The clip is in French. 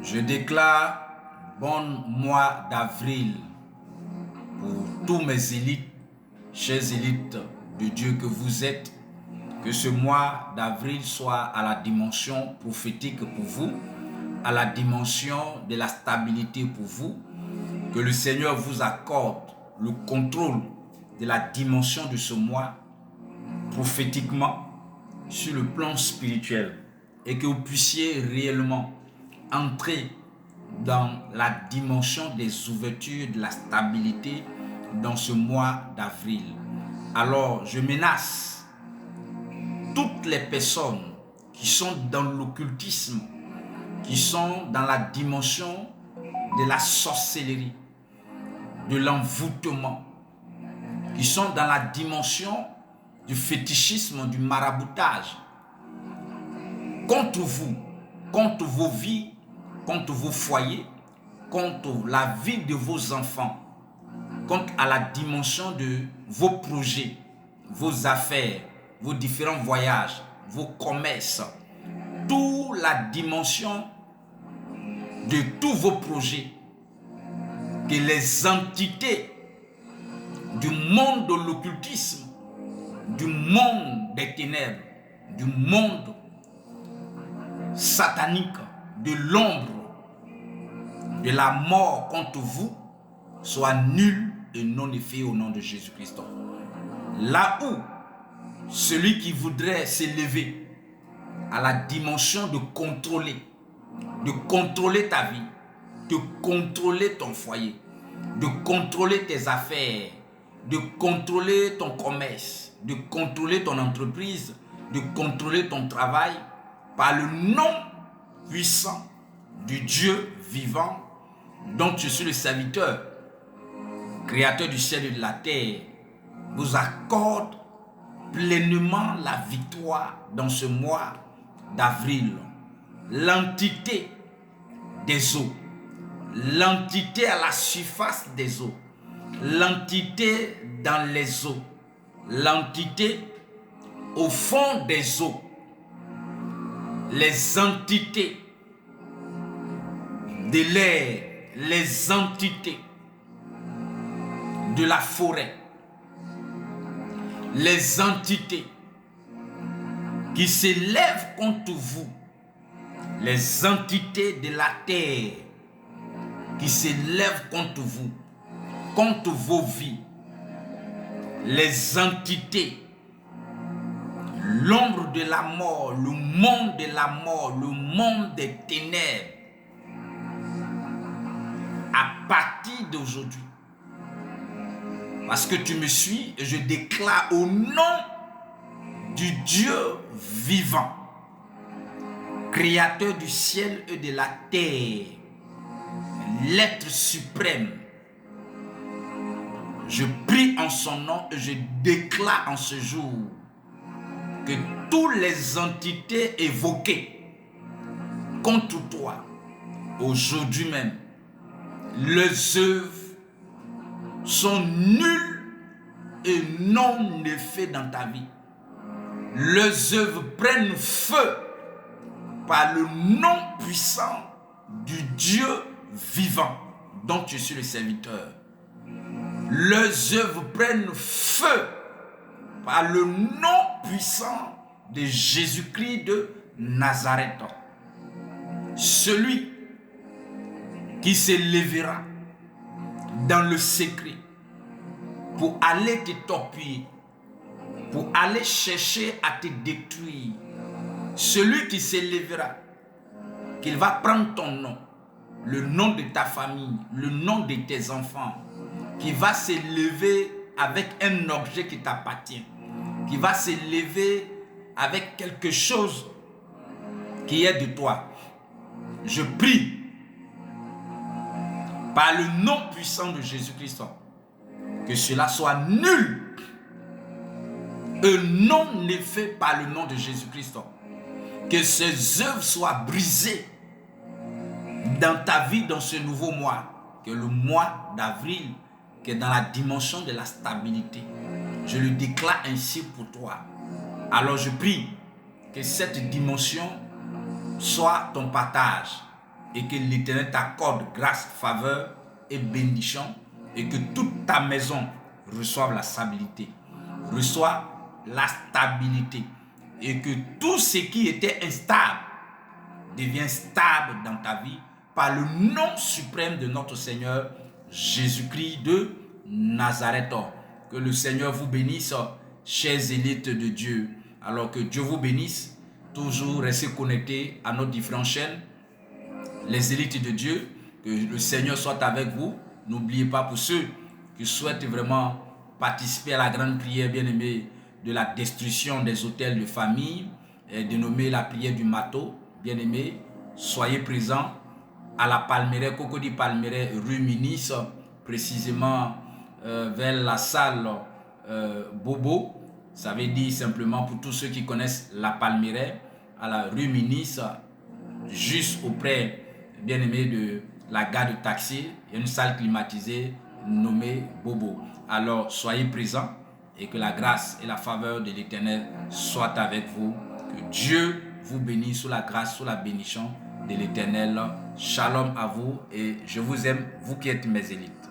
Je déclare bon mois d'avril pour tous mes élites, chers élites de Dieu que vous êtes. Que ce mois d'avril soit à la dimension prophétique pour vous, à la dimension de la stabilité pour vous. Que le Seigneur vous accorde le contrôle de la dimension de ce mois prophétiquement sur le plan spirituel et que vous puissiez réellement entrer dans la dimension des ouvertures, de la stabilité dans ce mois d'avril. Alors, je menace toutes les personnes qui sont dans l'occultisme, qui sont dans la dimension de la sorcellerie, de l'envoûtement, qui sont dans la dimension du fétichisme, du maraboutage, contre vous, contre vos vies, contre vos foyers, contre la vie de vos enfants, contre à la dimension de vos projets, vos affaires, vos différents voyages, vos commerces, toute la dimension de tous vos projets, que les entités du monde de l'occultisme, du monde des ténèbres, du monde satanique, de l'ombre, de la mort contre vous, soient nuls et non effets au nom de Jésus-Christ. Là où celui qui voudrait s'élever à la dimension de contrôler ta vie, de contrôler ton foyer, de contrôler tes affaires, de contrôler ton commerce, de contrôler ton entreprise, de contrôler ton travail, par le nom puissant du Dieu vivant, dont je suis le serviteur, créateur du ciel et de la terre, vous accorde pleinement la victoire dans ce mois d'avril. L'entité des eaux, l'entité à la surface des eaux, l'entité dans les eaux, l'entité au fond des eaux, les entités de l'air, les entités de la forêt, les entités qui s'élèvent contre vous, les entités de la terre qui s'élèvent contre vous, contre vos vies, les entités, l'ombre de la mort, le monde de la mort, le monde des ténèbres, à partir d'aujourd'hui, parce que tu me suis, je déclare au nom du Dieu vivant, créateur du ciel et de la terre, l'être suprême. Je prie en son nom et je déclare en ce jour que toutes les entités évoquées contre toi, aujourd'hui même, leurs œuvres sont nulles et non effets dans ta vie. Leurs œuvres prennent feu par le nom puissant du Dieu vivant dont je suis le serviteur. Leurs œuvres prennent feu par le nom puissant de Jésus-Christ de Nazareth. Celui qui s'élèvera dans le secret pour aller te torpiller, pour aller chercher à te détruire. Celui qui s'élèvera, qu'il va prendre ton nom, le nom de ta famille, le nom de tes enfants, qui va s'élever avec un objet qui t'appartient, qui va s'élever avec quelque chose qui est de toi. Je prie par le nom puissant de Jésus-Christ que cela soit nul et non effet par le nom de Jésus-Christ. Que ces œuvres soient brisées dans ta vie dans ce nouveau mois, que le mois d'avril, que dans la dimension de la stabilité. Je le déclare ainsi pour toi. Alors je prie que cette dimension soit ton partage, et que l'Éternel t'accorde grâce, faveur et bénédiction et que toute ta maison reçoive la stabilité, reçoit la stabilité et que tout ce qui était instable devient stable dans ta vie par le nom suprême de notre Seigneur Jésus-Christ de Nazareth. Que le Seigneur vous bénisse, chers élites de Dieu. Alors que Dieu vous bénisse, toujours restez connectés à nos différentes chaînes, les élites de Dieu. Que le Seigneur soit avec vous. N'oubliez pas, pour ceux qui souhaitent vraiment participer à la grande prière, bien aimée, de la destruction des hôtels de famille, dénommée la prière du marteau, bien aimé, soyez présents à la Palmeraie, Cocody Palmeraie, rue Minis, précisément vers la salle Bobo. Ça veut dire simplement, pour tous ceux qui connaissent la Palmeraie, à la rue Minis, juste auprès, bien aimé, de la gare de taxi, il y a une salle climatisée nommée Bobo. Alors soyez présents et que la grâce et la faveur de l'Éternel soient avec vous. Que Dieu vous bénisse sous la grâce, sous la bénédiction de l'Éternel. Shalom à vous et je vous aime, vous qui êtes mes élites.